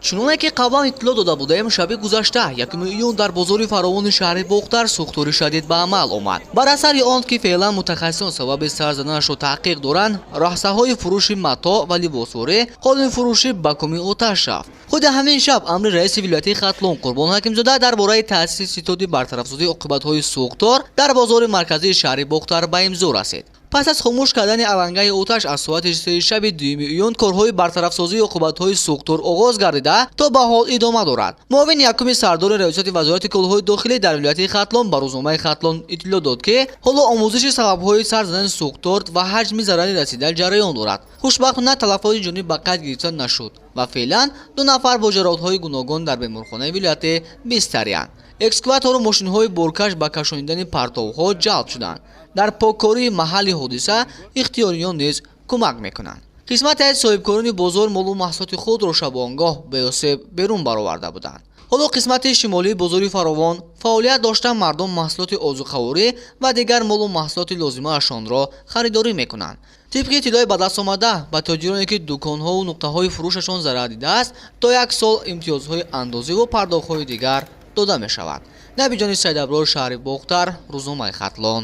чуноне ки қаблан иттилоъ дода будем, шаби гузашта 1 июн дар бозори фаровони шаҳри Боғтар сӯхтори шадид ба амал омад. бар асари он ки феълан мутахассисон сабаби сар заданашро таҳқиқ доранд, раҳсаҳои фурӯши матоъ ва либосворӣ қонунфурӯшӣ ба куми оташ рафт. худи ҳамин шаб амри раиси вилояти Хатлон Қурбон Ҳакимзода дар бораи таъсиси ситоди бартарафсозии оқибатҳои сӯхтор дар бозори марказии шаҳри Боғтар ба имзо расид. пас аз хомӯш кардани алангаи оташ аз соати 3 шаби 2 июн корҳои бартарафсозии оқибатҳои сӯхтор оғоз гардида то ба ҳол идома дорад. муовини якуми сардори раёсати вазорати кӯлҳои дохилӣ дар вилояти Хатлон ба рӯзномаи Хатлон иттилоъ дод ки ҳоло омӯзиши сабабҳои сар задани сӯхтор ва ҳаҷми зарари расида ҷараён дорад. хушбахтона талафоти ҷонӣ ба қайд гирифта нашуд ва феълан 2 нафар бо ҷароҳатҳои гуногун дар беморхонаи вилояте бистариянд. экскаватору мошинҳои боркаш ба кашонидани партовҳо ҷалб шуданд. дар поккории маҳалли ҳодиса ихтиёриён низ кӯмак мекунанд. қисмате аз соҳибкорони бозор молу маҳсулоти худро шабонгоҳ беосеб берун бароварда буданд. ҳоло қисмати шимолии бозори фаровон фаъолият дошта мардум маҳсулоти озуқаворӣ ва дигар молу маҳсулоти лозимаашонро харидорӣ мекунанд. тибқи иттилои ба даст омада ба тоҷироне ки дуконҳову нуқтаҳои фурӯшашон зарар дидааст то 1 сол имтиёзҳои андозиву пардохтҳои дигар дода мешавад. набиҷони Саидаброр, шаҳри Боғтар, рӯзномаи Хатлон.